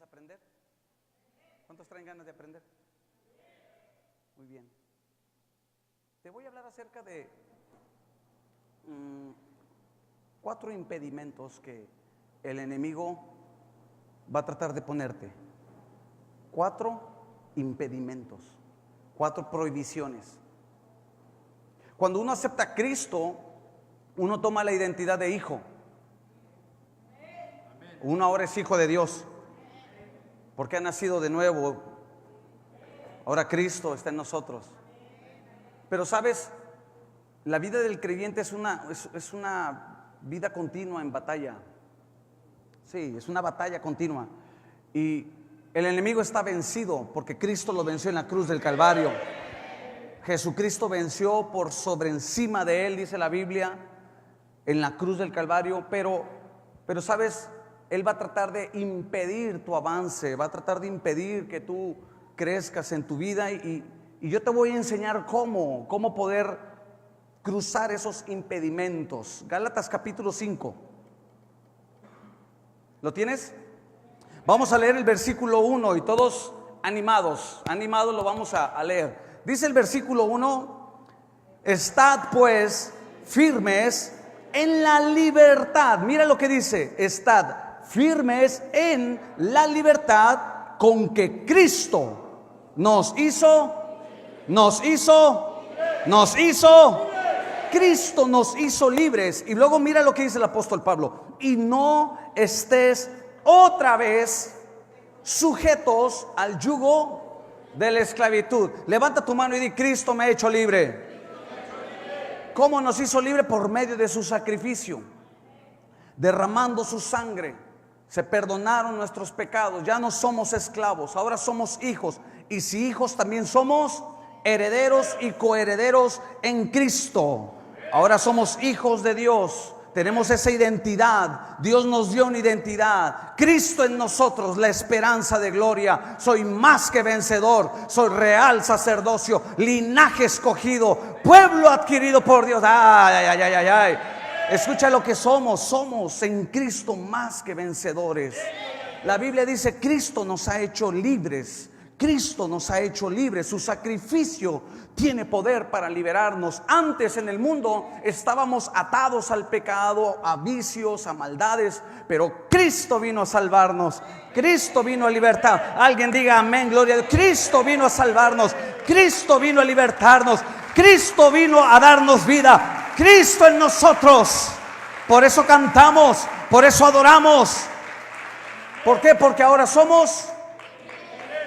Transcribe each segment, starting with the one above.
¿Quieres aprender? ¿Cuántos traen ganas de aprender? Muy bien. Te voy a hablar acerca de 4 impedimentos que el enemigo va a tratar de ponerte. 4 impedimentos, 4 prohibiciones. Cuando uno acepta a Cristo, uno toma la identidad de hijo. Uno ahora es hijo de Dios, porque ha nacido de nuevo. Ahora Cristo está en nosotros. Pero sabes, la vida del creyente es una vida continua en batalla. Sí, es una batalla continua. Y el enemigo está vencido porque Cristo lo venció en la cruz del Calvario. Jesucristo venció por sobre encima de él, dice la Biblia, en la cruz del Calvario. Pero sabes, él va a tratar de impedir tu avance, va a tratar de impedir que tú crezcas en tu vida. Y yo te voy a enseñar cómo poder cruzar esos impedimentos. Gálatas capítulo 5. ¿Lo tienes? Vamos a leer el versículo 1 y todos animados lo vamos a leer. Dice el versículo 1: estad pues firmes en la libertad. Mira lo que dice: estad firmes en la libertad con que Cristo nos hizo. Cristo nos hizo libres. Y luego mira lo que dice el apóstol Pablo: y no estés otra vez sujetos al yugo de la esclavitud. Levanta tu mano y di: Cristo me ha hecho libre. ¿Cómo nos hizo libre? Por medio de su sacrificio, derramando su sangre. Se perdonaron nuestros pecados. Ya no somos esclavos, ahora somos hijos. Y si hijos, también somos herederos y coherederos en Cristo. Ahora somos hijos de Dios. Tenemos esa identidad. Dios nos dio una identidad. Cristo en nosotros, la esperanza de gloria. Soy más que vencedor. Soy real sacerdocio, linaje escogido, pueblo adquirido por Dios. Ay. Escucha lo que somos. Somos en Cristo más que vencedores. La Biblia dice: Cristo nos ha hecho libres. Cristo nos ha hecho libres. Su sacrificio tiene poder para liberarnos. Antes en el mundo estábamos atados al pecado, a vicios, a maldades, pero Cristo vino a salvarnos. Cristo vino a libertar. Alguien diga amén, gloria a Dios. Cristo vino a salvarnos. Cristo vino a libertarnos. Cristo vino a darnos vida. Cristo en nosotros. Por eso cantamos, por eso adoramos. ¿Por qué? Porque ahora somos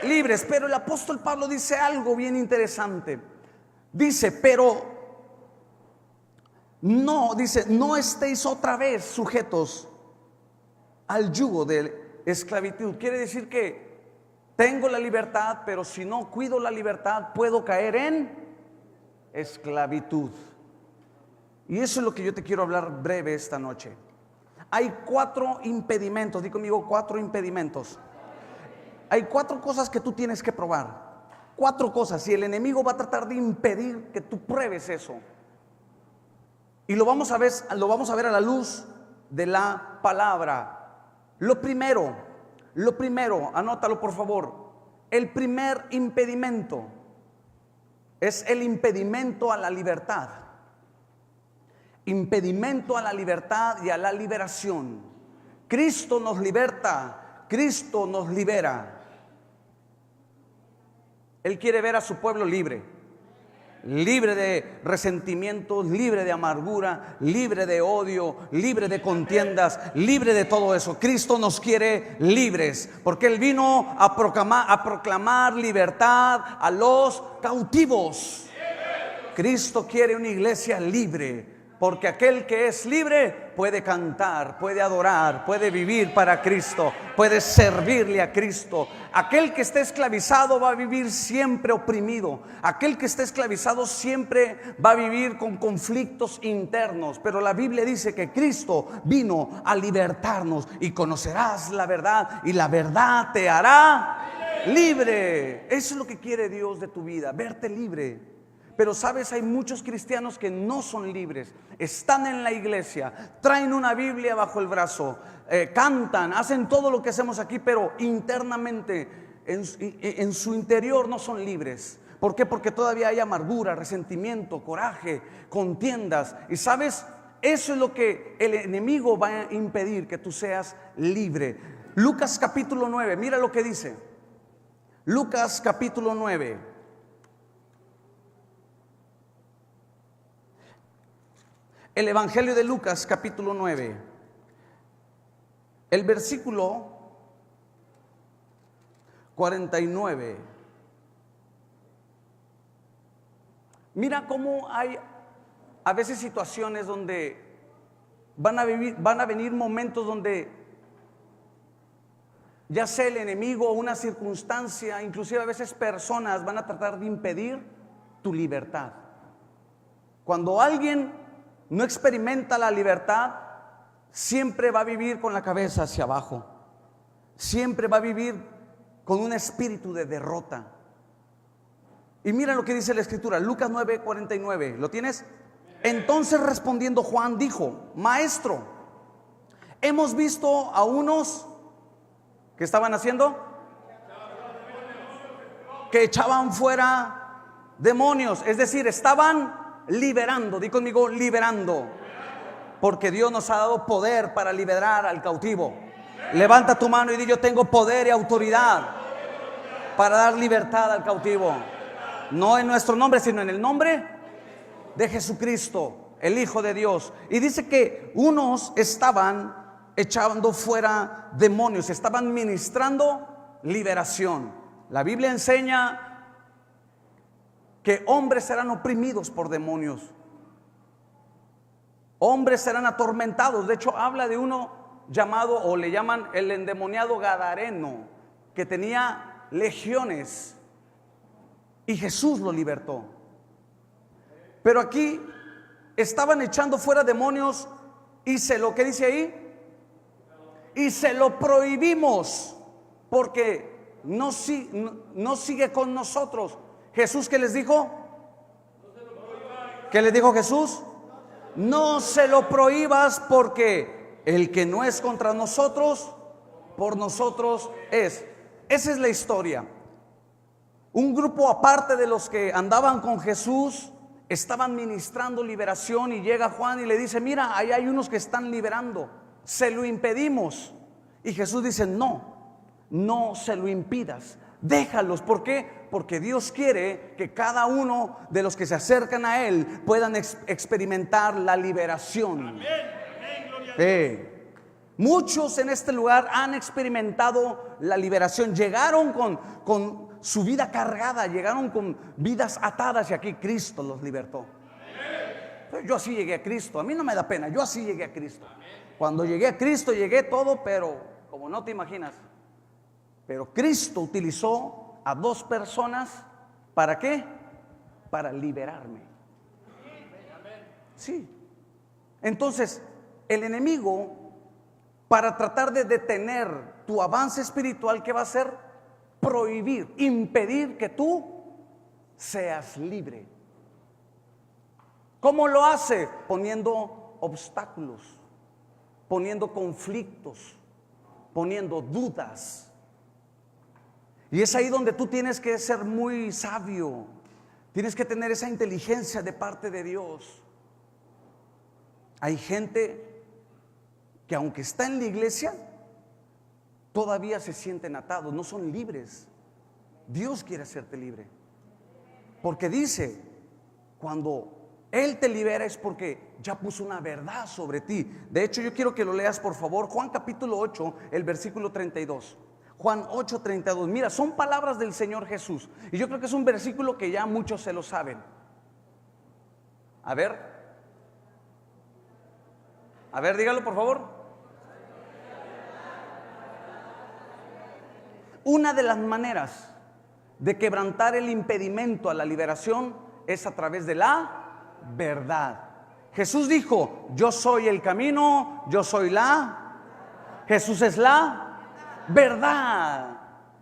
libres. Pero el apóstol Pablo dice algo bien interesante. Dice: pero no estéis otra vez sujetos al yugo de esclavitud. Quiere decir que tengo la libertad, pero si no cuido la libertad, puedo caer en esclavitud. Y eso es lo que yo te quiero hablar breve esta noche. Hay 4 impedimentos. Di conmigo: 4 impedimentos. Hay 4 cosas que tú tienes que probar. 4 cosas. Y el enemigo va a tratar de impedir que tú pruebes eso. Y lo vamos a ver a la luz de la palabra. Lo primero, anótalo por favor. El primer impedimento es el impedimento a la libertad. Impedimento a la libertad y a la liberación. Cristo nos liberta, Cristo nos libera. Él quiere ver a su pueblo libre. Libre de resentimientos, libre de amargura, libre de odio, libre de contiendas, libre de todo eso. Cristo nos quiere libres, porque Él vino a proclamar libertad a los cautivos. Cristo quiere una iglesia libre, porque aquel que es libre puede cantar, puede adorar, puede vivir para Cristo, puede servirle a Cristo. Aquel que esté esclavizado va a vivir siempre oprimido. Aquel que esté esclavizado siempre va a vivir con conflictos internos. Pero la Biblia dice que Cristo vino a libertarnos. Y conocerás la verdad, y la verdad te hará libre. Eso es lo que quiere Dios de tu vida, verte libre. Pero sabes, hay muchos cristianos que no son libres. Están en la iglesia, traen una Biblia bajo el brazo, cantan, hacen todo lo que hacemos aquí, pero internamente, en su interior no son libres. ¿Por qué? Porque todavía hay amargura, resentimiento, coraje, contiendas. Y sabes, eso es lo que el enemigo va a impedir, que tú seas libre. Lucas capítulo 9, mira lo que dice. Lucas capítulo 9. El Evangelio de Lucas capítulo 9. El versículo 49. Mira cómo hay a veces situaciones donde van a venir momentos donde ya sea el enemigo o una circunstancia, inclusive a veces personas van a tratar de impedir tu libertad. Cuando alguien no experimenta la libertad, siempre va a vivir con la cabeza hacia abajo, siempre va a vivir con un espíritu de derrota. Y mira lo que dice la escritura, Lucas 9:49, ¿lo tienes? Entonces respondiendo Juan dijo: Maestro, hemos visto a unos que estaban haciendo, que echaban fuera demonios, es decir, estaban liberando. Di conmigo, liberando. Porque Dios nos ha dado poder para liberar al cautivo. Levanta tu mano y di: yo tengo poder y autoridad para dar libertad al cautivo. No en nuestro nombre, sino en el nombre de Jesucristo, el Hijo de Dios. Y dice que unos estaban echando fuera demonios, estaban ministrando liberación. La Biblia enseña que hombres serán oprimidos por demonios, hombres serán atormentados. De hecho, habla de uno llamado, o le llaman el endemoniado gadareno, que tenía legiones y Jesús lo libertó. Pero aquí estaban echando fuera demonios y ¿qué dice ahí? Y se lo prohibimos porque no sigue con nosotros. Jesús, ¿qué les dijo? ¿Qué les dijo Jesús? No se lo prohíbas, porque el que no es contra nosotros, por nosotros es. Esa es la historia. Un grupo aparte de los que andaban con Jesús estaban ministrando liberación, y llega Juan y le dice: mira, ahí hay unos que están liberando, se lo impedimos. Y Jesús dice: no se lo impidas, déjalos. ¿Por qué? Porque Dios quiere que cada uno de los que se acercan a Él puedan experimentar la liberación. Amén, gloria a Dios. Muchos en este lugar han experimentado la liberación. Llegaron con su vida cargada, llegaron con vidas atadas, y aquí Cristo los libertó. Amén. Yo así llegué a Cristo, a mí no me da pena, yo así llegué a Cristo. Amén. Cuando llegué a Cristo llegué todo, pero como no te imaginas. Pero Cristo utilizó a dos personas, ¿para qué? Para liberarme. Sí. Entonces, el enemigo, para tratar de detener tu avance espiritual, ¿qué va a hacer? Prohibir, impedir que tú seas libre. ¿Cómo lo hace? Poniendo obstáculos, poniendo conflictos, poniendo dudas. Y es ahí donde tú tienes que ser muy sabio, tienes que tener esa inteligencia de parte de Dios. Hay gente que aunque está en la iglesia, todavía se sienten atados, no son libres. Dios quiere hacerte libre, porque dice, cuando Él te libera es porque ya puso una verdad sobre ti. De hecho, yo quiero que lo leas, por favor, Juan capítulo 8, el versículo 32. Juan 8:32, mira, son palabras del Señor Jesús, y yo creo que es un versículo que ya muchos se lo saben. A ver, dígalo por favor. Una de las maneras de quebrantar el impedimento a la liberación es a través de la verdad. Jesús dijo: yo soy el camino, yo soy Jesús es la verdad.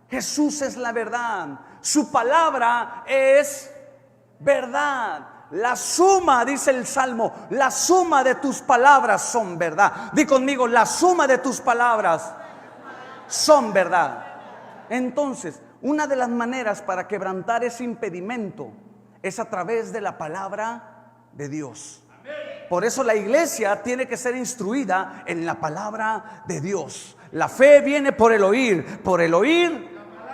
Jesús es la verdad. Su palabra es verdad. La suma, dice el Salmo, la suma de tus palabras son verdad. Di conmigo, la suma de tus palabras son verdad. Entonces, una de las maneras para quebrantar ese impedimento es a través de la palabra de Dios. Por eso la iglesia tiene que ser instruida en la palabra de Dios. La fe viene por el oír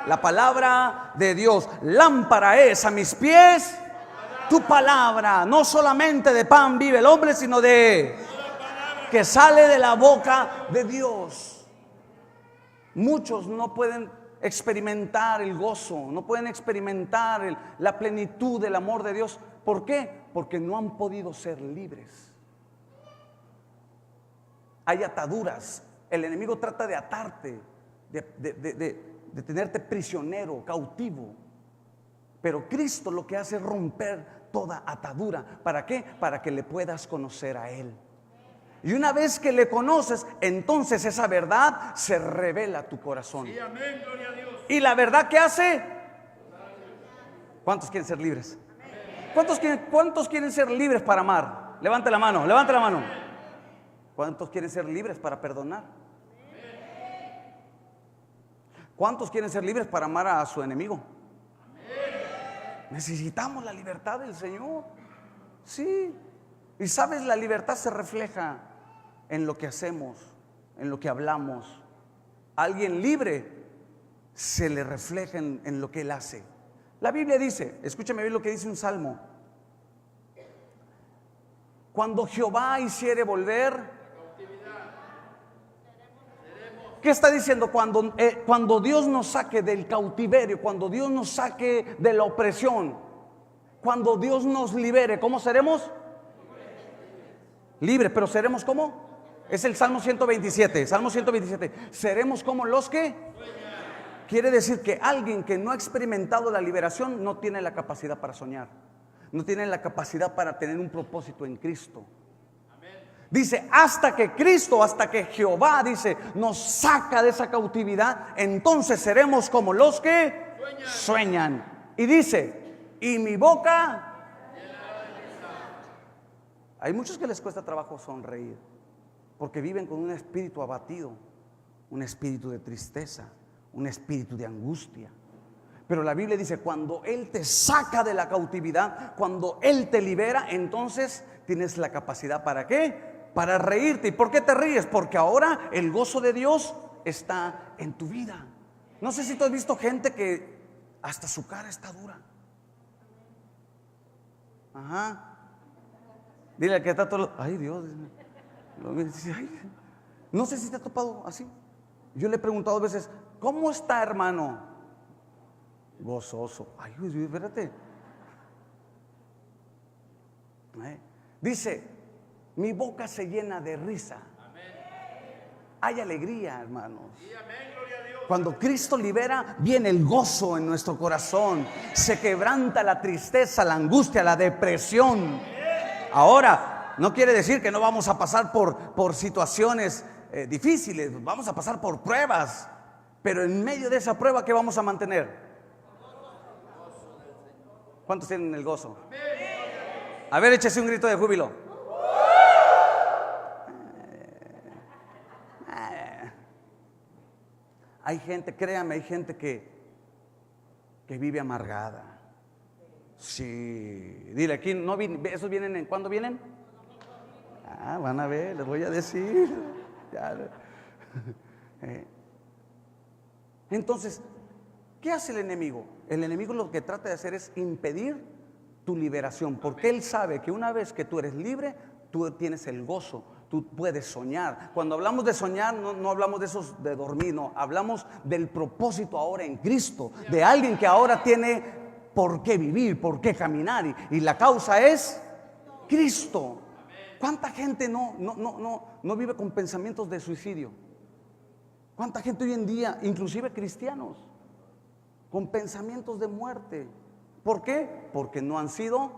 la palabra de Dios. Lámpara es a mis pies tu palabra. No solamente de pan vive el hombre, sino de que sale de la boca de Dios. Muchos no pueden experimentar el gozo, no pueden experimentar la plenitud del amor de Dios. ¿Por qué? Porque no han podido ser libres. Hay ataduras. El enemigo trata de atarte, de tenerte prisionero, cautivo. Pero Cristo lo que hace es romper toda atadura. ¿Para qué? Para que le puedas conocer a Él. Y una vez que le conoces, entonces esa verdad se revela a tu corazón. Sí, amén, gloria a Dios. ¿Y la verdad qué hace? ¿Cuántos quieren ser libres? ¿Cuántos quieren ser libres para amar? Levante la mano, levante la mano. ¿Cuántos quieren ser libres para perdonar? ¿Cuántos quieren ser libres para amar a su enemigo? Necesitamos la libertad del Señor. Sí. Y sabes, la libertad se refleja en lo que hacemos, en lo que hablamos. Alguien libre se le refleja en lo que él hace. La Biblia dice, escúchame bien lo que dice un salmo: cuando Jehová hiciere volver. ¿Qué está diciendo? Cuando Dios nos saque del cautiverio, cuando Dios nos saque de la opresión, cuando Dios nos libere, ¿cómo seremos? Libres. Pero seremos ¿cómo? Es el Salmo 127. Salmo 127. Seremos como los que quiere decir que alguien que no ha experimentado la liberación no tiene la capacidad para soñar, no tiene la capacidad para tener un propósito en Cristo. Dice, hasta que Cristo, hasta que Jehová, dice, nos saca de esa cautividad, entonces seremos como los que sueñan. Y dice, y mi boca. Hay muchos que les cuesta trabajo sonreír, porque viven con un espíritu abatido, un espíritu de tristeza, un espíritu de angustia. Pero la Biblia dice, cuando Él te saca de la cautividad, cuando Él te libera, entonces tienes la capacidad ¿para qué? Para reírte. ¿Y por qué te ríes? Porque ahora el gozo de Dios está en tu vida. No sé si tú has visto gente que hasta su cara está dura. Ajá. Dile al que está todo. Ay, Dios. No sé si te ha topado así. Yo le he preguntado a veces, ¿cómo está, hermano? Gozoso. Ay, Dios, espérate. Dice, mi boca se llena de risa. Hay alegría, hermanos. Cuando Cristo libera, viene el gozo en nuestro corazón. Se quebranta la tristeza, la angustia, la depresión. Ahora, no quiere decir que no vamos a pasar por situaciones difíciles. Vamos a pasar por pruebas. Pero en medio de esa prueba, ¿qué vamos a mantener? ¿Cuántos tienen el gozo? A ver, échese un grito de júbilo. Hay gente, créame, hay gente que vive amargada. Sí. Dile, aquí no ¿esos vienen cuándo vienen? Van a ver, les voy a decir. Entonces, ¿qué hace el enemigo? El enemigo lo que trata de hacer es impedir tu liberación, porque él sabe que una vez que tú eres libre, tú tienes el gozo. Tú puedes soñar. Cuando hablamos de soñar, no hablamos de esos de dormir, no. Hablamos del propósito ahora en Cristo, de alguien que ahora tiene por qué vivir, por qué caminar. Y la causa es Cristo. ¿Cuánta gente no vive con pensamientos de suicidio? ¿Cuánta gente hoy en día, inclusive cristianos, con pensamientos de muerte? ¿Por qué? Porque no han sido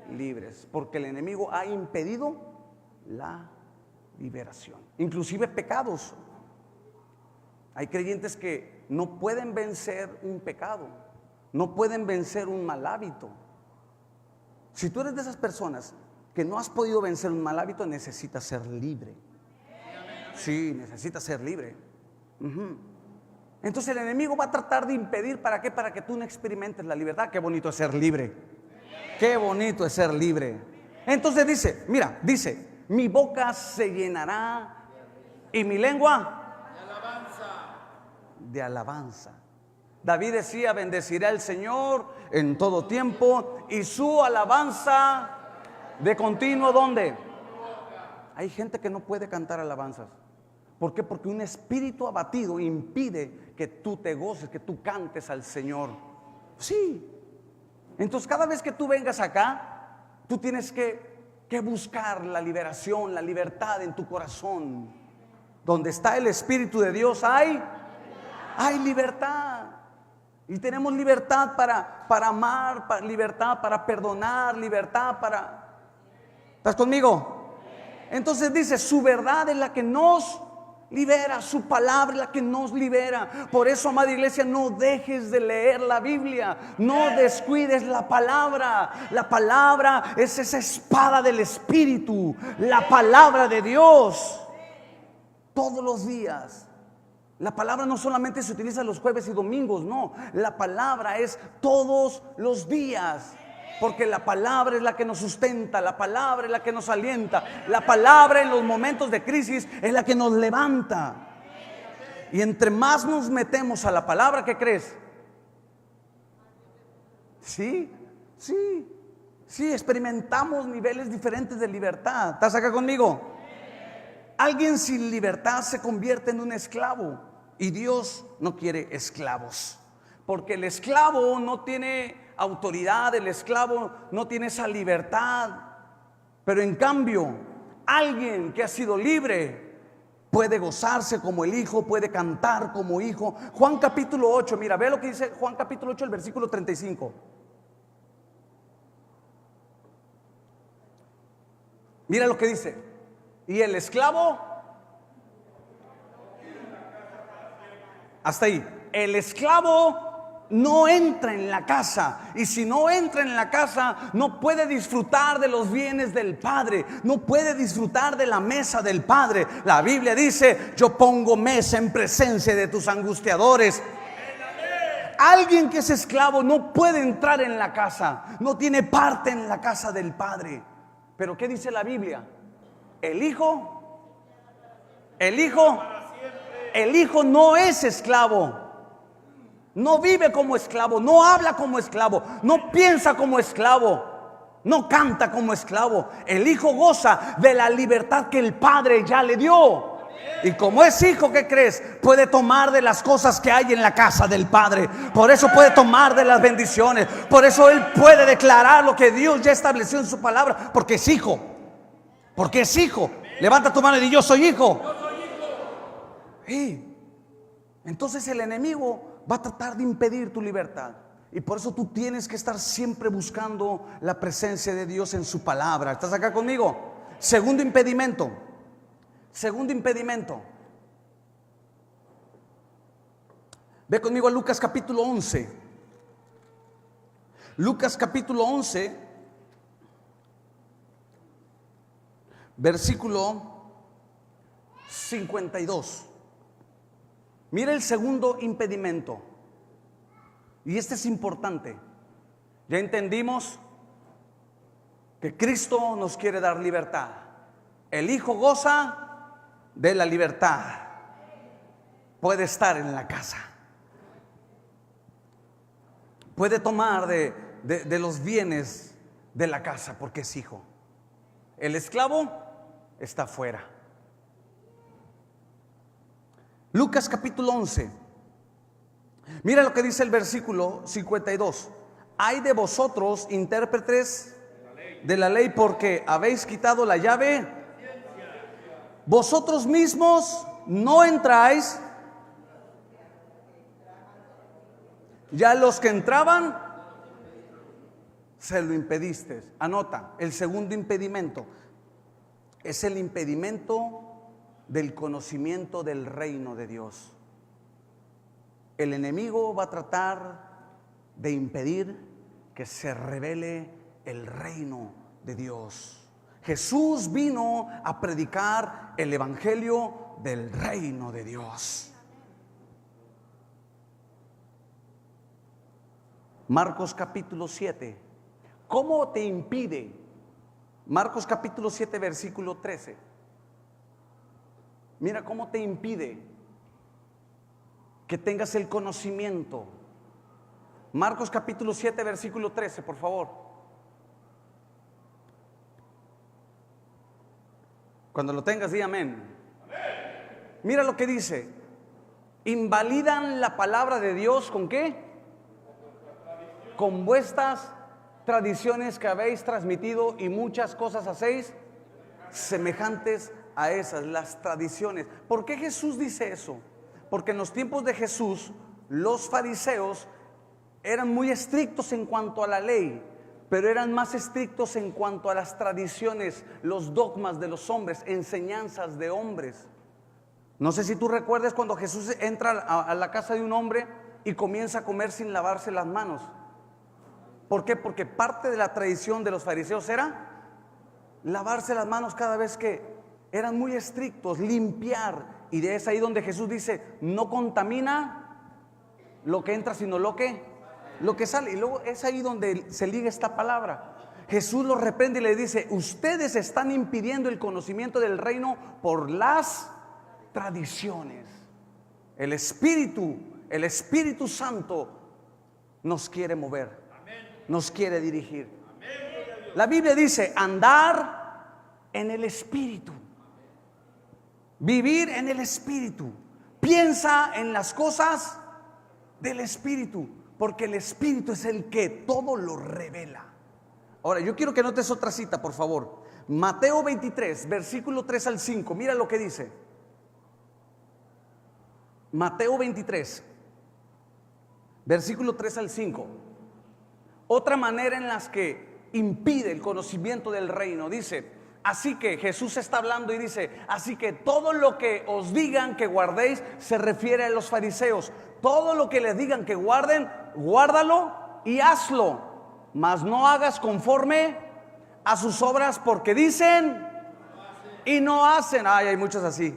libres. Porque el enemigo ha impedido la liberación, inclusive pecados. Hay creyentes que no pueden vencer un pecado, no pueden vencer un mal hábito, Si tú eres de esas personas que no has podido vencer un mal hábito, necesitas ser libre. Sí, necesitas ser libre. Entonces el enemigo va a tratar de impedir, ¿para qué? Para que tú no experimentes la libertad. Qué bonito es ser libre. Qué bonito es ser libre. Entonces dice, mira, dice, mi boca se llenará y mi lengua de alabanza. David decía, bendeciré al Señor en todo tiempo y su alabanza de continuo, ¿dónde? Hay gente que no puede cantar alabanzas. ¿Por qué? Porque un espíritu abatido impide que tú te goces, que tú cantes al Señor. Sí. Entonces cada vez que tú vengas acá, tú tienes que buscar la liberación, la libertad en tu corazón. Donde está el Espíritu de Dios hay libertad. Y tenemos libertad para amar, libertad para perdonar, libertad para... ¿Estás conmigo? Entonces dice, su verdad es la que nos libera, su palabra es la que nos libera. Por eso, amada iglesia, no dejes de leer la Biblia, no descuides la palabra. La palabra es esa espada del Espíritu, la palabra de Dios. Todos los días. La palabra no solamente se utiliza los jueves y domingos, no. La palabra es todos los días. Porque la palabra es la que nos sustenta, la palabra es la que nos alienta, la palabra en los momentos de crisis es la que nos levanta. Y entre más nos metemos a la palabra, ¿qué crees? Sí, experimentamos niveles diferentes de libertad. ¿Estás acá conmigo? Alguien sin libertad se convierte en un esclavo. Y Dios no quiere esclavos. Porque el esclavo no tiene autoridad, el esclavo no tiene esa libertad. Pero en cambio, alguien que ha sido libre puede gozarse como el hijo, puede cantar como hijo. Juan capítulo 8, mira, ve lo que dice Juan capítulo 8, el versículo 35. Mira lo que dice. Y el esclavo, hasta ahí, el esclavo no entra en la casa, y si no entra en la casa no puede disfrutar de los bienes del Padre, no puede disfrutar de la mesa del Padre. La Biblia dice, yo pongo mesa en presencia de tus angustiadores. Alguien que es esclavo no puede entrar en la casa, no tiene parte en la casa del Padre. Pero ¿qué dice la Biblia? El hijo no es esclavo, no vive como esclavo, no habla como esclavo, no piensa como esclavo, no canta como esclavo. El hijo goza de la libertad que el Padre ya le dio. Y como es hijo, ¿qué crees? Puede tomar de las cosas que hay en la casa del Padre. Por eso puede tomar de las bendiciones. Por eso él puede declarar lo que Dios ya estableció en su palabra. Porque es hijo. Porque es hijo. Levanta tu mano y di, yo soy hijo. Entonces el enemigo va a tratar de impedir tu libertad. Y por eso tú tienes que estar siempre buscando la presencia de Dios en su palabra. ¿Estás acá conmigo? Segundo impedimento. Ve conmigo a Lucas capítulo 11. Lucas capítulo 11. Versículo 52. Mira el segundo impedimento. Y este es importante. Ya entendimos que Cristo nos quiere dar libertad. El Hijo goza de la libertad. Puede estar en la casa. Puede tomar de los bienes de la casa porque es hijo. El esclavo está fuera. Lucas capítulo 11. Mira lo que dice el versículo 52. Hay de vosotros, intérpretes de la ley, porque habéis quitado la llave. Vosotros mismos no entráis. Ya los que entraban se lo impediste. Anota, el segundo impedimento es el impedimento del conocimiento del reino de Dios. El enemigo va a tratar de impedir que se revele el reino de Dios. Jesús vino a predicar el evangelio del reino de Dios. Marcos capítulo 7. ¿Cómo te impide? Marcos capítulo 7 versículo 13. Mira cómo te impide que tengas el conocimiento. Marcos capítulo 7 versículo 13, por favor. Cuando lo tengas, di amén. Mira lo que dice: invalidan la palabra de Dios ¿con qué? Con vuestras tradiciones que habéis transmitido, y muchas cosas hacéis semejantes a esas, las tradiciones. ¿Por qué Jesús dice eso? Porque en los tiempos de Jesús los fariseos eran muy estrictos en cuanto a la ley, pero eran más estrictos en cuanto a las tradiciones, los dogmas de los hombres, enseñanzas de hombres. No sé si tú recuerdas cuando Jesús entra a la casa de un hombre y comienza a comer sin lavarse las manos. ¿Por qué? Porque parte de la tradición de los fariseos era lavarse las manos cada vez que eran muy estrictos, limpiar. Y es ahí donde Jesús dice: no contamina lo que entra, sino lo que sale. Y luego es ahí donde se liga esta palabra. Jesús los reprende y le dice: ustedes están impidiendo el conocimiento del reino por las tradiciones. El Espíritu Santo nos quiere mover, nos quiere dirigir. La Biblia dice: andar en el Espíritu, vivir en el Espíritu. Piensa en las cosas del Espíritu, porque el Espíritu es el que todo lo revela. Ahora, yo quiero que notes otra cita, por favor. Mateo 23, versículo 3 al 5. Mira lo que dice. Mateo 23, versículo 3 al 5. Otra manera en las que impide el conocimiento del reino. Dice: así que Jesús está hablando y dice: así que todo lo que os digan que guardéis, se refiere a los fariseos. Todo lo que les digan que guarden, guárdalo y hazlo, mas no hagas conforme a sus obras, porque dicen y no hacen. Ay, hay muchos así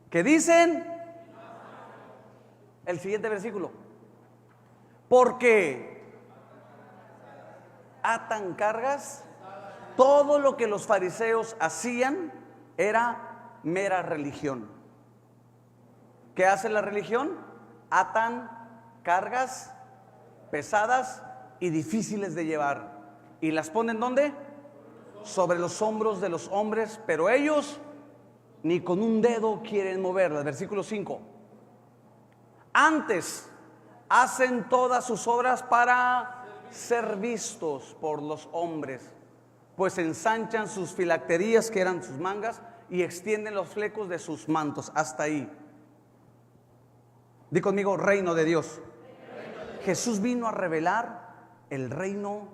que dicen. El siguiente versículo: porque atan cargas. Todo lo que los fariseos hacían era mera religión. ¿Qué hace la religión? Atan cargas pesadas y difíciles de llevar, y las ponen ¿dónde? Sobre los hombros de los hombres, pero ellos ni con un dedo quieren moverlas. Versículo 5: antes hacen todas sus obras para ser vistos por los hombres, pues ensanchan sus filacterías, que eran sus mangas, y extienden los flecos de sus mantos. Hasta ahí. Di conmigo: reino de Dios. Jesús vino a revelar el reino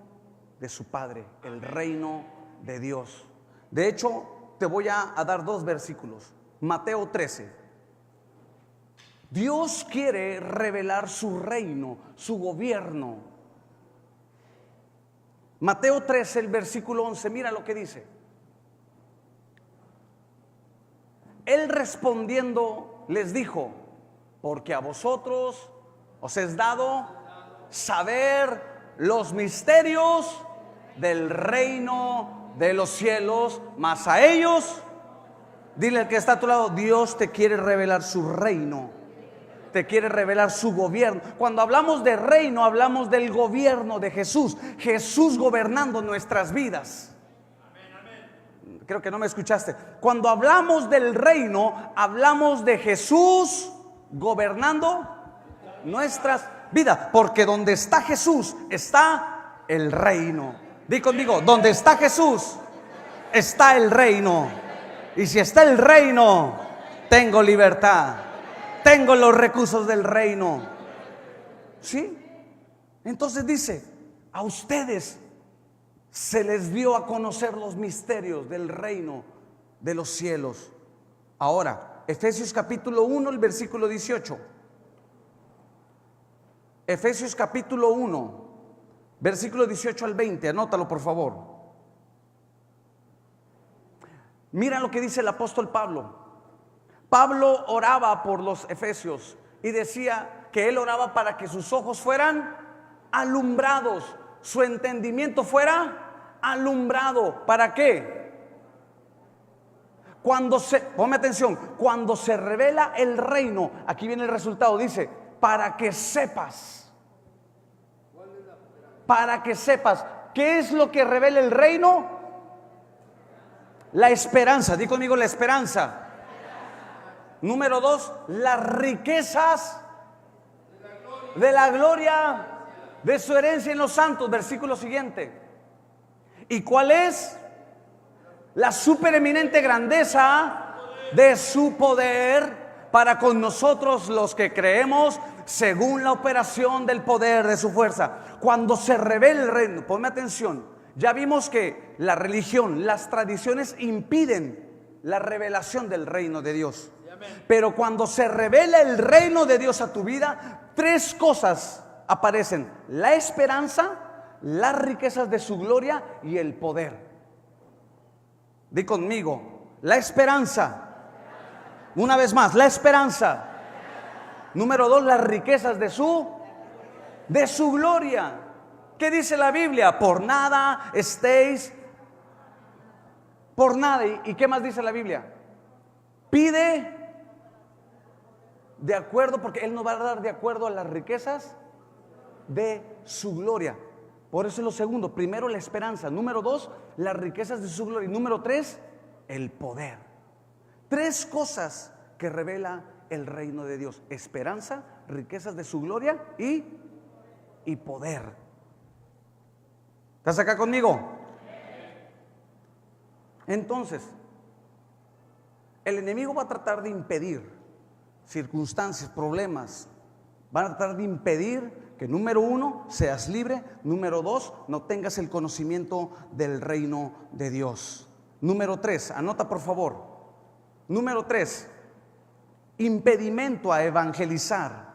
de su Padre, el reino de Dios. De hecho, te voy a dar dos versículos. Mateo 13. Dios quiere revelar su reino, su gobierno. Mateo 13, el versículo 11, mira lo que dice. Él respondiendo les dijo: porque a vosotros os es dado saber los misterios del reino de los cielos, mas a ellos, dile al que está a tu lado: Dios te quiere revelar su reino, te quiere revelar su gobierno. Cuando hablamos de reino, hablamos del gobierno de Jesús, Jesús gobernando nuestras vidas. Creo que no me escuchaste. Cuando hablamos del reino, hablamos de Jesús gobernando nuestras vidas, porque donde está Jesús está el reino. Di conmigo: donde está Jesús está el reino. Y si está el reino, tengo libertad, tengo los recursos del reino. ¿Sí? Entonces dice: a ustedes se les dio a conocer los misterios del reino de los cielos. Ahora, Efesios capítulo 1, el versículo 18. Efesios capítulo 1, Versículo 18 al 20, anótalo por favor. Mira lo que dice el apóstol Pablo. Pablo oraba por los efesios y decía que él oraba para que sus ojos fueran alumbrados, su entendimiento fuera alumbrado. ¿Para qué? Ponme atención, cuando se revela el reino, aquí viene el resultado, dice, para que sepas. Para que sepas, ¿qué es lo que revela el reino? La esperanza, di conmigo la esperanza. Número 2, las riquezas de la gloria de su herencia en los santos. Versículo siguiente. ¿Y cuál es? La supereminente grandeza de su poder para con nosotros los que creemos, según la operación del poder de su fuerza. Cuando se revela el reino, ponme atención, ya vimos que la religión, las tradiciones impiden la revelación del reino de Dios. Pero cuando se revela el reino de Dios a tu vida, 3 cosas aparecen: la esperanza, las riquezas de su gloria y el poder. Di conmigo, la esperanza. Una vez más, la esperanza. Número 2, las riquezas de su gloria. ¿Qué dice la Biblia? Por nada estéis, por nada. ¿Y qué más dice la Biblia? Pide de acuerdo, porque Él nos va a dar de acuerdo a las riquezas de su gloria. Por eso es lo segundo. Primero, la esperanza. Número 2, las riquezas de su gloria. Y número 3, el poder. 3 cosas que revela el reino de Dios: esperanza, riquezas de su gloria y poder. ¿Estás acá conmigo? Entonces, el enemigo va a tratar de impedir circunstancias, problemas. Van a tratar de impedir que, número 1, seas libre. Número 2, no tengas el conocimiento del reino de Dios. Número 3, anota por favor. Número 3, impedimento a evangelizar.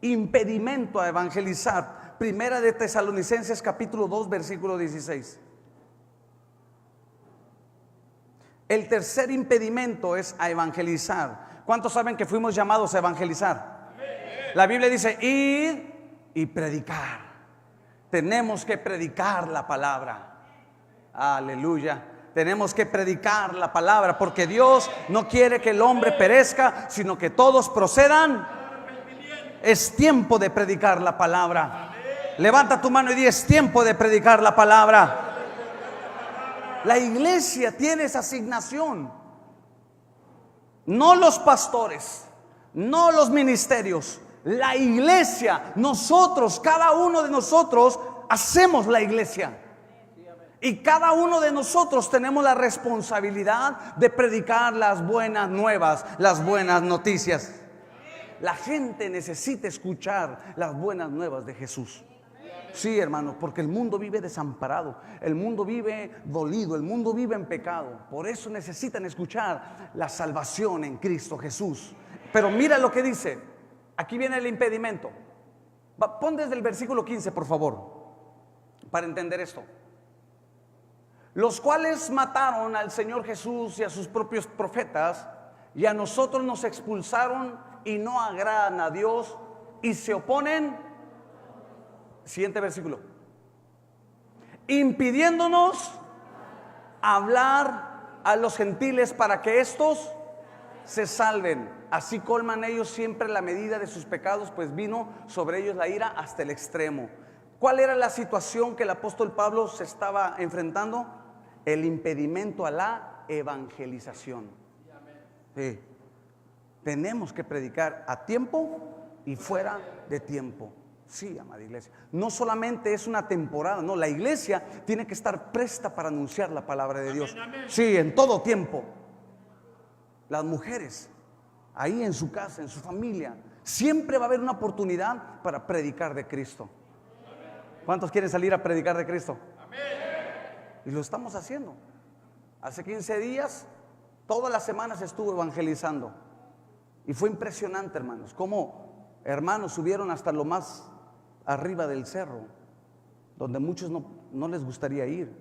Impedimento a evangelizar. Primera de Tesalonicenses capítulo 2 versículo 16. El tercer impedimento es a evangelizar. ¿Cuántos saben que fuimos llamados a evangelizar? La Biblia dice: id y predicar. Tenemos que predicar la palabra. Aleluya. Tenemos que predicar la palabra, porque Dios no quiere que el hombre perezca, sino que todos procedan. Es tiempo de predicar la palabra. Levanta tu mano y di: es tiempo de predicar la palabra. La iglesia tiene esa asignación. No los pastores, no los ministerios. La iglesia, nosotros, cada uno de nosotros hacemos la iglesia. Y cada uno de nosotros tenemos la responsabilidad de predicar las buenas nuevas, las buenas noticias. La gente necesita escuchar las buenas nuevas de Jesús. Sí, hermanos, porque el mundo vive desamparado, el mundo vive dolido, el mundo vive en pecado. Por eso necesitan escuchar la salvación en Cristo Jesús. Pero mira lo que dice. Aquí viene el impedimento. Pon desde el versículo 15, por favor, para entender esto. Los cuales mataron al Señor Jesús y a sus propios profetas, y a nosotros nos expulsaron y no agradan a Dios y se oponen. Siguiente versículo. Impidiéndonos hablar a los gentiles para que estos se salven. Así colman ellos siempre la medida de sus pecados, pues vino sobre ellos la ira hasta el extremo. ¿Cuál era la situación que el apóstol Pablo se estaba enfrentando? El impedimento a la evangelización. Sí. Tenemos que predicar a tiempo y fuera de tiempo. Sí, amada iglesia. No solamente es una temporada, no, la iglesia tiene que estar presta para anunciar la palabra de Dios. Sí, en todo tiempo. Las mujeres, ahí en su casa, en su familia, siempre va a haber una oportunidad para predicar de Cristo. ¿Cuántos quieren salir a predicar de Cristo? Y lo estamos haciendo. Hace 15 días, todas las semanas estuve evangelizando. Y fue impresionante, hermanos, cómo hermanos subieron hasta lo más arriba del cerro. donde muchos no les gustaría ir.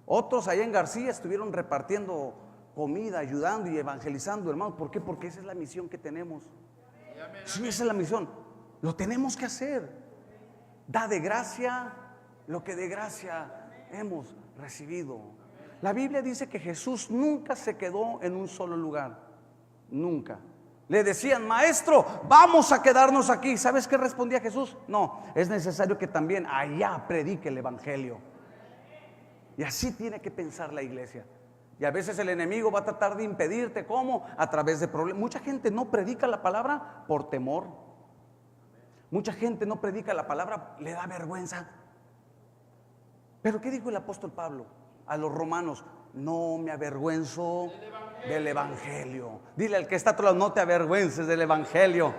Otros allá en García estuvieron repartiendo comida, ayudando y evangelizando, hermanos. ¿Por qué? Porque esa es la misión que tenemos. Sí, esa es la misión. Lo tenemos que hacer. Da de gracia lo que de gracia hemos recibido. La Biblia dice que Jesús nunca se quedó en un solo lugar. Nunca. Le decían: maestro, vamos a quedarnos aquí. ¿Sabes qué respondía Jesús? No, es necesario que también allá predique el evangelio. Y así tiene que pensar la iglesia. Y a veces el enemigo va a tratar de impedirte. ¿Cómo? A través de problemas. Mucha gente no predica la palabra por temor. Mucha gente no predica la palabra, le da vergüenza. Pero ¿qué dijo el apóstol Pablo a los romanos? No me avergüenzo del evangelio. Dile al que está a tu lado: no te avergüences del evangelio.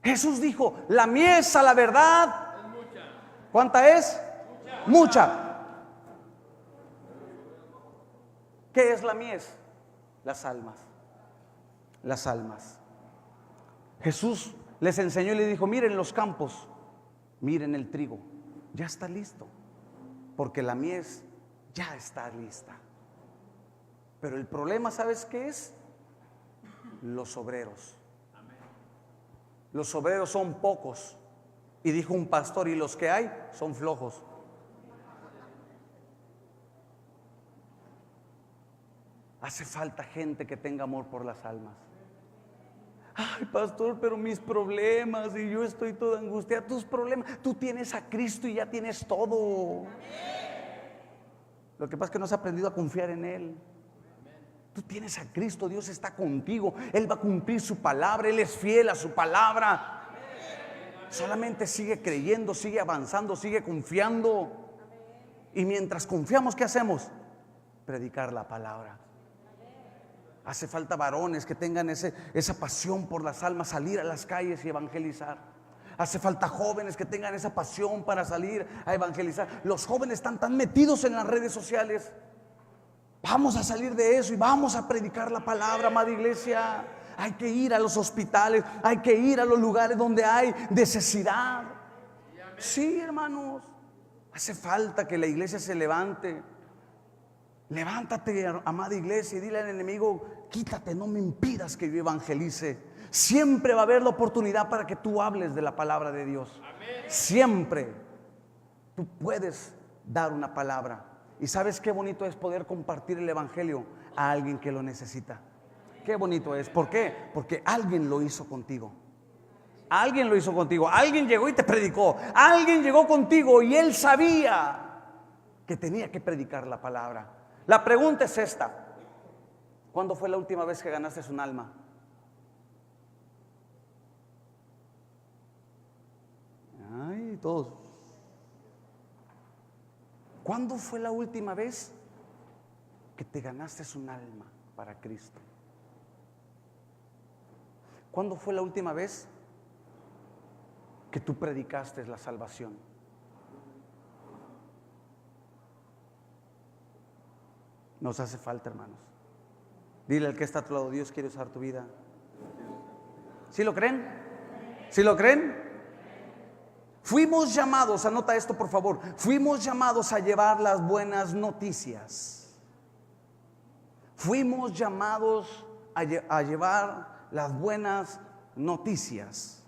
Jesús dijo: la mies a la verdad, ¿cuánta es? Mucha. ¿Qué es la mies? Las almas. Las almas. Jesús les enseñó y les dijo: miren los campos, miren el trigo, ya está listo, porque la mies ya está lista. Pero el problema, ¿sabes qué es? Los obreros. Los obreros son pocos. Y dijo un pastor: y los que hay son flojos. Hace falta gente que tenga amor por las almas. Ay, pastor, pero mis problemas, y yo estoy toda angustiada. Tus problemas, tú tienes a Cristo y ya tienes todo. Lo que pasa es que no has aprendido a confiar en Él. Tú tienes a Cristo, Dios está contigo. Él va a cumplir su palabra, Él es fiel a su palabra. Solamente sigue creyendo, sigue avanzando, sigue confiando. Y mientras confiamos, ¿qué hacemos? Predicar la palabra. Hace falta varones que tengan esa pasión por las almas, salir a las calles y evangelizar. Hace falta jóvenes que tengan esa pasión para salir a evangelizar. Los jóvenes están tan metidos en las redes sociales. Vamos a salir de eso y vamos a predicar la palabra, amada iglesia. Hay que ir a los hospitales, hay que ir a los lugares donde hay necesidad. Sí, hermanos, hace falta que la iglesia se levante. Levántate, amada iglesia, y dile al enemigo: quítate, no me impidas que yo evangelice. Siempre va a haber la oportunidad para que tú hables de la palabra de Dios. Siempre tú puedes dar una palabra. Y sabes qué bonito es poder compartir el evangelio a alguien que lo necesita. Qué bonito es. ¿Por qué? Porque alguien lo hizo contigo. Alguien lo hizo contigo. Alguien llegó y te predicó. Alguien llegó contigo y él sabía que tenía que predicar la palabra. La pregunta es esta: ¿cuándo fue la última vez que ganaste un alma? Ay, todos. ¿Cuándo fue la última vez que te ganaste un alma para Cristo? ¿Cuándo fue la última vez que tú predicaste la salvación? Nos hace falta, hermanos. Dile al que está a tu lado: Dios quiere usar tu vida. ¿Sí lo creen? ¿Sí lo creen? Fuimos llamados, anota esto por favor, fuimos llamados a llevar las buenas noticias. Fuimos llamados a llevar las buenas noticias.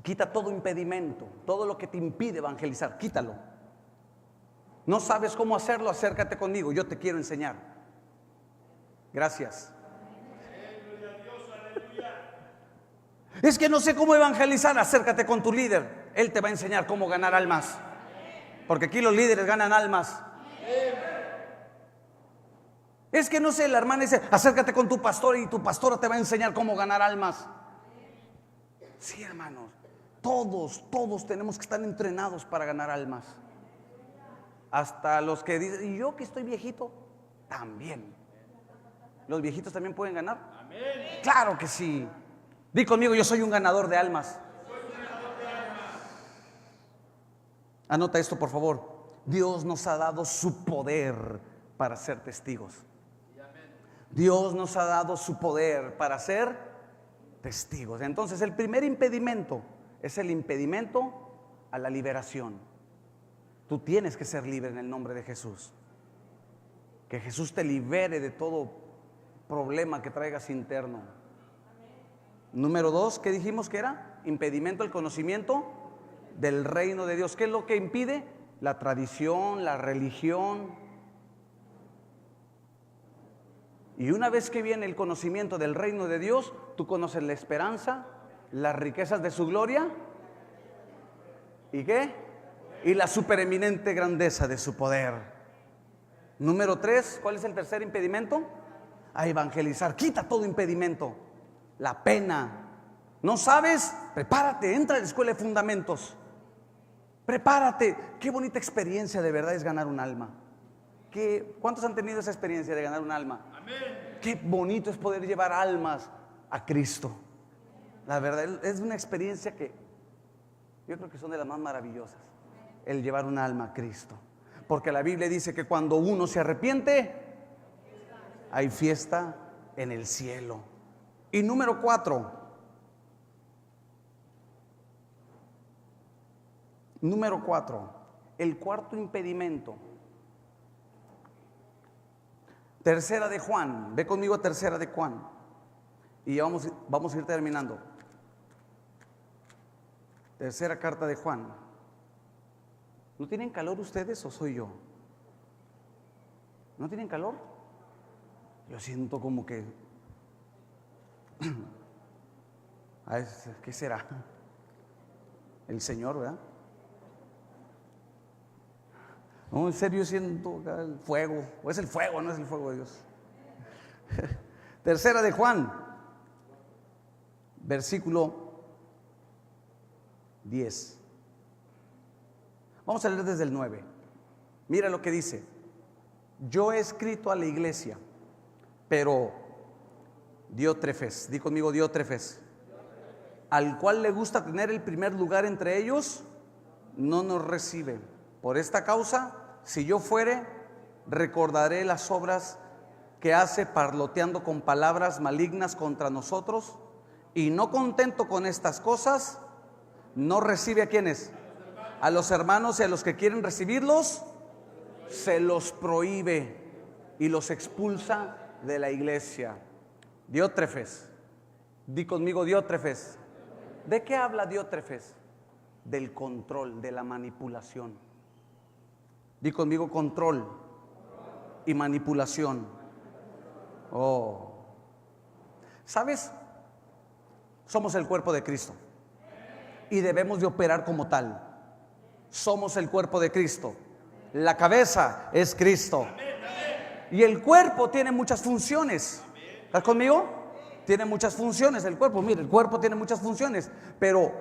Quita todo impedimento, todo lo que te impide evangelizar, quítalo. No sabes cómo hacerlo, acércate conmigo, yo te quiero enseñar. Gracias. Es que no sé cómo evangelizar, acércate con tu líder, él te va a enseñar cómo ganar almas. Porque aquí los líderes ganan almas. Es que no sé, la hermana dice: acércate con tu pastor y tu pastora te va a enseñar cómo ganar almas. Sí, hermanos, todos tenemos que estar entrenados para ganar almas. Hasta los que dicen: y yo que estoy viejito, también. ¿Los viejitos también pueden ganar? Amén. Claro que sí. Di conmigo: yo soy un ganador de almas. Anota esto por favor: Dios nos ha dado su poder para ser testigos. Dios nos ha dado su poder para ser testigos. Entonces el primer impedimento es el impedimento a la liberación. Tú tienes que ser libre en el nombre de Jesús. Que Jesús te libere de todo problema que traigas interno. Número 2, ¿qué dijimos que era? Impedimento al conocimiento del reino de Dios. ¿Qué es lo que impide? La tradición, la religión. Y una vez que viene el conocimiento del reino de Dios, tú conoces la esperanza, las riquezas de su gloria. ¿Y qué? Y la supereminente grandeza de su poder. Número 3, ¿cuál es el tercer impedimento? A evangelizar. Quita todo impedimento. La pena. ¿No sabes? Prepárate, entra a la escuela de fundamentos. Prepárate. Qué bonita experiencia de verdad es ganar un alma. ¿Cuántos han tenido esa experiencia de ganar un alma? Amén. Qué bonito es poder llevar almas a Cristo. La verdad es una experiencia que yo creo que son de las más maravillosas, el llevar un alma a Cristo. Porque la Biblia dice que cuando uno se arrepiente, hay fiesta en el cielo. Y número 4. Número 4. El cuarto impedimento. Tercera de Juan. Ve conmigo a Tercera de Juan. Y ya vamos a ir terminando. Tercera carta de Juan. ¿No tienen calor ustedes o soy yo? ¿No tienen calor? Yo siento como que... ¿Qué será? El Señor, ¿verdad? No, en serio siento el fuego. O es el fuego, no es el fuego de Dios. Tercera de Juan, versículo 10. Vamos a leer desde el 9. Mira lo que dice. Yo he escrito a la iglesia, pero Diótrefes, di conmigo Diótrefes, al cual le gusta tener el primer lugar entre ellos, no nos recibe. Por esta causa, si yo fuere, recordaré las obras que hace parloteando con palabras malignas contra nosotros, y no contento con estas cosas, no recibe a quienes, a los hermanos, y a los que quieren recibirlos, se los prohíbe y los expulsa de la iglesia. Diótrefes, di conmigo Diótrefes. ¿De qué habla Diótrefes? Del control, de la manipulación. Di conmigo control y manipulación. Oh, ¿sabes? Somos el cuerpo de Cristo y debemos de operar como tal. Somos el cuerpo de Cristo. La cabeza es Cristo. Y el cuerpo tiene muchas funciones. ¿Estás conmigo? Tiene muchas funciones el cuerpo. Mire, el cuerpo tiene muchas funciones. Pero,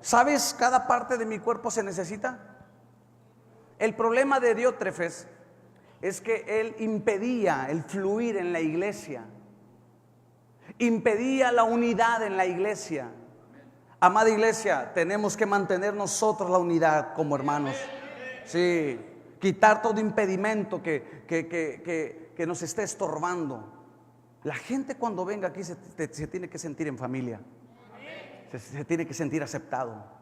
¿sabes? Cada parte de mi cuerpo se necesita. El problema de Diótrefes es que él impedía el fluir en la iglesia. Impedía la unidad en la iglesia. Amada iglesia, tenemos que mantener nosotros la unidad como hermanos. Sí, quitar todo impedimento que nos esté estorbando. La gente cuando venga aquí se tiene que sentir en familia. Se tiene que sentir aceptado.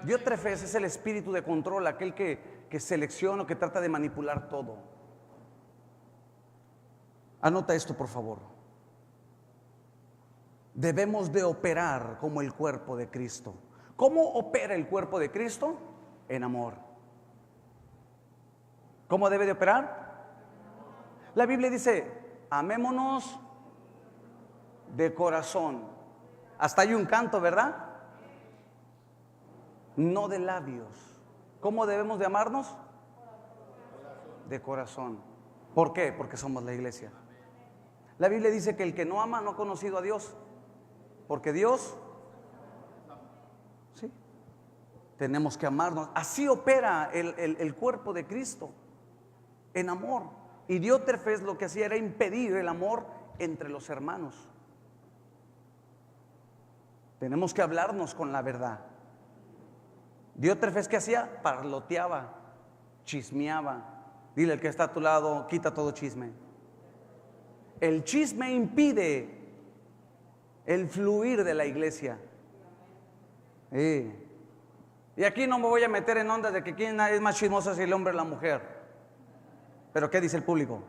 Diótrefes es el espíritu de control, aquel que selecciona o que trata de manipular todo. Anota esto, por favor. Debemos de operar como el cuerpo de Cristo. ¿Cómo opera el cuerpo de Cristo? En amor. ¿Cómo debe de operar? La Biblia dice, amémonos de corazón. Hasta hay un canto, ¿verdad? No de labios. ¿Cómo debemos de amarnos? De corazón. ¿Por qué? Porque somos la iglesia. La Biblia dice que el que no ama no ha conocido a Dios. Porque Dios, sí, tenemos que amarnos. Así opera el cuerpo de Cristo, en amor. Y Diótrefes lo que hacía era impedir el amor entre los hermanos. Tenemos que hablarnos con la verdad. Diótrefes, ¿qué hacía? Parloteaba, chismeaba. Dile al que está a tu lado, quita todo chisme. El chisme impide el fluir de la iglesia. Y aquí no me voy a meter en ondas de que quién es más chismosa, si el hombre o la mujer. Pero ¿qué dice el público?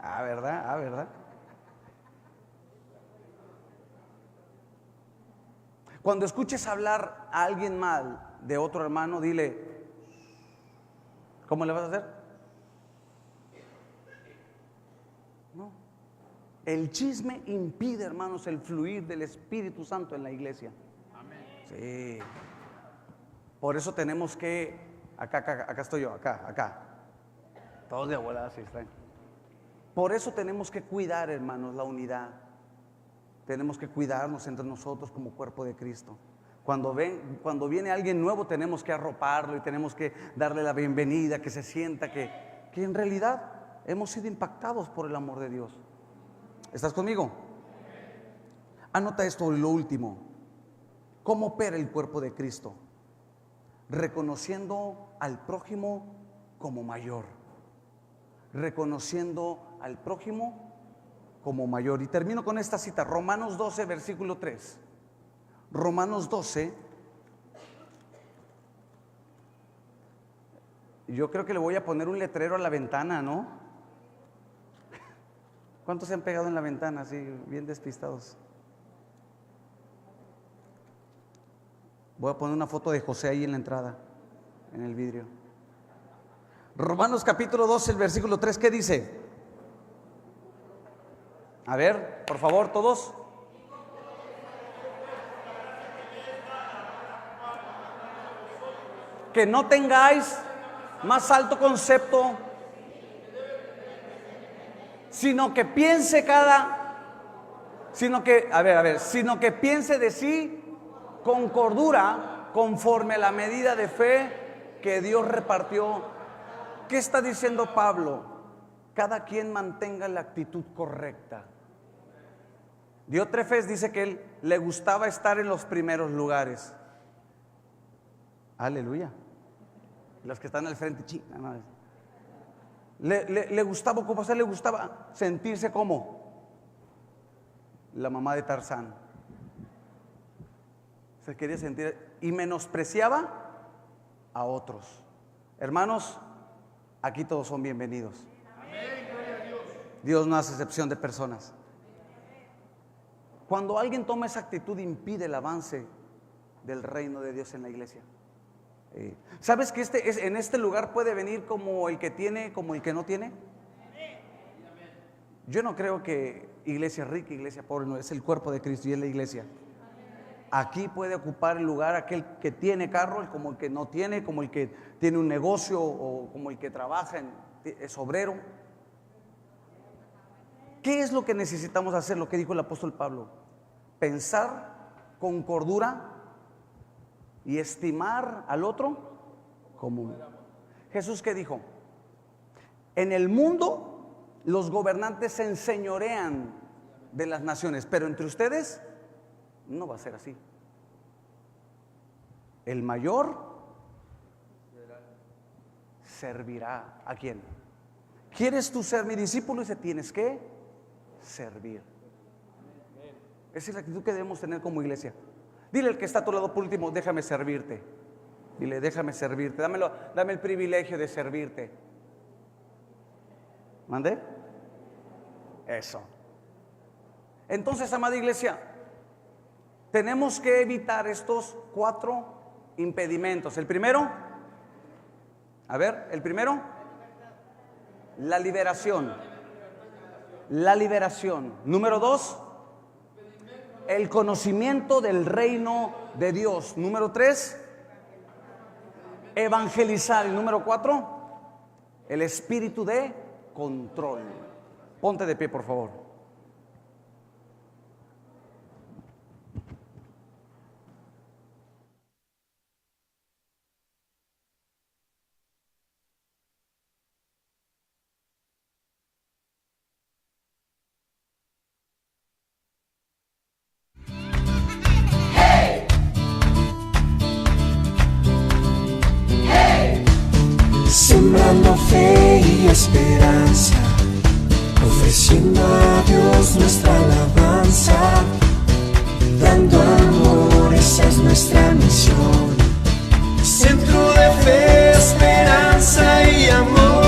¿Verdad? ¿Verdad? Cuando escuches hablar a alguien mal de otro hermano, dile, ¿cómo le vas a hacer? No. El chisme impide, hermanos, el fluir del Espíritu Santo en la iglesia. Amén. Sí. Por eso tenemos que, acá estoy yo, acá. Todos de abuela así están. Por eso tenemos que cuidar, hermanos, la unidad. Tenemos que cuidarnos entre nosotros como cuerpo de Cristo. Cuando viene alguien nuevo, tenemos que arroparlo y tenemos que darle la bienvenida, que se sienta que en realidad hemos sido impactados por el amor de Dios. ¿Estás conmigo? Anota esto, lo último. ¿Cómo opera el cuerpo de Cristo? Reconociendo al prójimo como mayor. Reconociendo al prójimo como mayor. Y termino con esta cita, Romanos 12, versículo 3. Romanos 12. Yo creo que le voy a poner un letrero a la ventana, ¿no? ¿Cuántos se han pegado en la ventana así, bien despistados? Voy a poner una foto de José ahí en la entrada, en el vidrio. Romanos capítulo 12, el versículo 3, ¿qué dice? A ver, por favor, todos. Que no tengáis más alto concepto, sino que piense sino que piense de sí con cordura, conforme a la medida de fe que Dios repartió. ¿Qué está diciendo Pablo? Cada quien mantenga la actitud correcta. Diótrefes dice que él le gustaba estar en los primeros lugares. Aleluya. Los que están al frente, chica, no. Le gustaba ocuparse, le gustaba sentirse como la mamá de Tarzán. Se quería sentir y menospreciaba a otros. Hermanos, aquí todos son bienvenidos. Amén, gloria a Dios. Dios no hace excepción de personas. Cuando alguien toma esa actitud, impide el avance del reino de Dios en la iglesia. ¿Sabes que en este lugar puede venir como el que tiene, como el que no tiene? Yo no creo que iglesia rica, iglesia pobre, no, es el cuerpo de Cristo y es la iglesia. Aquí puede ocupar el lugar aquel que tiene carro, como el que no tiene, como el que tiene un negocio o como el que trabaja, es obrero. ¿Qué es lo que necesitamos hacer? Lo que dijo el apóstol Pablo: pensar con cordura y estimar al otro como. Jesús, ¿qué dijo? En el mundo los gobernantes se enseñorean de las naciones, pero entre ustedes no va a ser así. El mayor servirá. ¿A quién? ¿Quieres tú ser mi discípulo? Dice, tienes que servir. Esa es la actitud que debemos tener como iglesia. Dile al que está a tu lado por último: déjame servirte. Dile, déjame servirte, dame el privilegio de servirte. ¿Mande? Eso. Entonces, amada iglesia, tenemos que evitar estos 4 impedimentos. El primero, la liberación. La liberación. Número 2, el conocimiento del reino de Dios. Número 3, evangelizar. Y número 4, el espíritu de control. Ponte de pie, por favor. Sembrando fe y esperanza, ofreciendo a Dios nuestra alabanza. dando amor, esa es nuestra misión. Centro de fe, esperanza y amor.